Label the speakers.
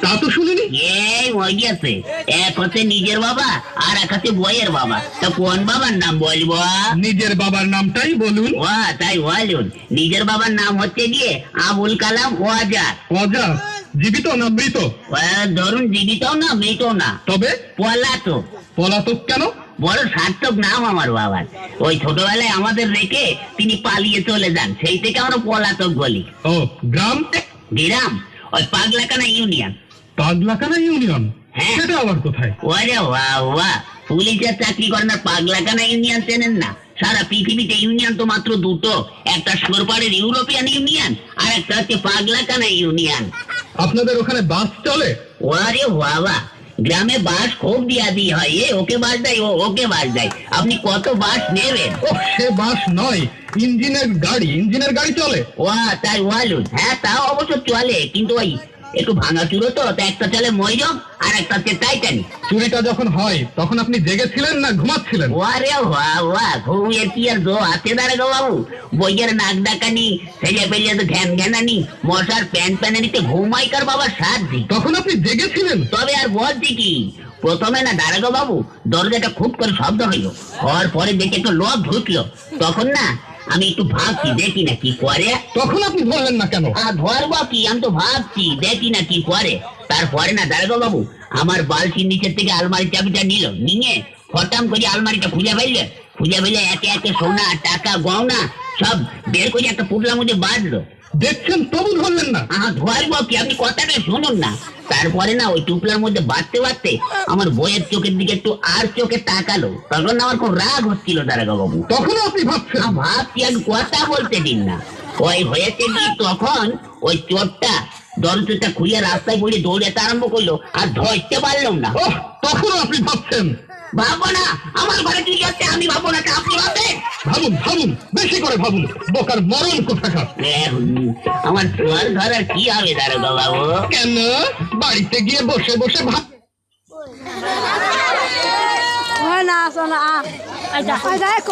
Speaker 1: তা তো শুনিনি।
Speaker 2: এই ওই গেছে, এক হচ্ছে নিজের বাবা আর এক হচ্ছে বইয়ের বাবা। তা কোন বাবার নাম বলবো?
Speaker 1: নিজের বাবার নামটাই বলুন।
Speaker 2: ও তাই বলুন। নিজের বাবার নাম হচ্ছে গিয়ে আবুল কালাম ওয়াজার।
Speaker 1: অজা জীবিত না মৃত?
Speaker 2: ধরুন জীবিতও না মৃতও না,
Speaker 1: তবে
Speaker 2: পলাতক।
Speaker 1: পলাতক কেন?
Speaker 2: বড় সার্থক নাম আমার বাবার। ওই ছোটবেলায় আমাদের রেখে তিনি পালিয়ে চলে যান, সেই থেকে আমরা পলাতক বলি।
Speaker 1: ও গ্রাম?
Speaker 2: গ্রাম ওই পাগলাকানা ইউনিয়ন।
Speaker 1: পাগলাকানা ইউনিয়ন?
Speaker 2: হ্যাঁ।
Speaker 1: সেটা আবার কোথায়?
Speaker 2: ওরে বাবা, পুলিশের চাকরি করেন আর পাগলাকানা ইউনিয়ন চেনেন না? সারা পৃথিবীতে ইউনিয়ন তো মাত্র দুটো, একটা সুরপাড়ের ইউরোপিয়ান ইউনিয়ন আর একটা হচ্ছে পাগলাকানা ইউনিয়ন।
Speaker 1: আপনাদের ওখানে বাস চলে?
Speaker 2: ওরে বাবা, গ্রামে বাস খুব দিয়া দি হয়, এ ওকে বাস দেয়, ও ওকে বাস দেয়। আপনি কত বাস নেবেন?
Speaker 1: ও সে বাস নয়, ইঞ্জিনের গাড়ি। ইঞ্জিনের গাড়ি চলে?
Speaker 2: ও তাই বলুন। হ্যাঁ তাও অবশ্য চলে, কিন্তু ওই একটু ভাঙা চুরো তো, তা একটা চলে ময়ূর আর একটা হচ্ছে টাইটানিক।
Speaker 1: চুরিটা যখন হয় তখন আপনি জেগেছিলেন না ঘুমাচ্ছিলেন?
Speaker 2: ওরে বাবা, ঘুমিয়ে কি আর গো আছে দাঁড়া বাবু। বইয়ের নাক ডাকানি, ছেলে পেলে তো ঘ্যান ঘ্যানানি, মশার প্যান প্যানানিতে ঘুমাইকার বাবা সাজি।
Speaker 1: তখন আপনি জেগেছিলেন?
Speaker 2: তবে আর বলছি কি, প্রথমে না দাঁড়াগো বাবু দরজাটা খুব করে শব্দ হইলো, হওয়ার পরে দেখে একটু লোক ঢুকলো, তখন না আমি একটু ভাবছি দেখি না কি করে।
Speaker 1: তখন আপনি ধরলেন না কেন?
Speaker 2: ধরবো কি, আমি তো ভাবছি দেখি না কি করে। তারপরে না দাঁড়াগো বাবু আমার বালতির নিচের থেকে আলমারির চাবিটা নিল, নিয়ে ফটাম করে আলমারিটা খুঁজে ফেললে একে একে সোনা টাকা গহনা সব বের করে একটা পুটলার মধ্যে বাঁধলো।
Speaker 1: দেখছেন তবু ধরলেন না?
Speaker 2: ধরবো কি, আপনি কথাটা শুনুন না। তারপরে না ওই টুকলার মধ্যে বাঁধতে আমার বইয়ের চোখের দিকে একটু আর চোখে তাকালো, তখন না আমার খুব রাগ হচ্ছিল দাঁড়াগো বাবু।
Speaker 1: তখনও আপনি ভাবছেন?
Speaker 2: ভাবছি আমি কথা বলতে দিন না। ওই হয়েছে কি, তখন ওই চোরটা দরজাটা খুলে রাস্তায় পড়ে দৌড়াতে আরম্ভ করলো, আর ধরতে পারলাম না।
Speaker 1: ওহ, তখনও আপনি ভাবছেন?
Speaker 2: ভাবো না, আমার ঘরে কি যাচ্ছে আমি ভাবো না, আপনি ভাববেন।
Speaker 1: ভাবুন ভাবুন, বেশি করে ভাবুন, বোকার মরণ কোথাকার।
Speaker 2: আমার চোর ধরার কি হবে দারোগা বাবু?
Speaker 1: কেন? বাড়িতে গিয়ে বসে বসে ভাব।
Speaker 3: না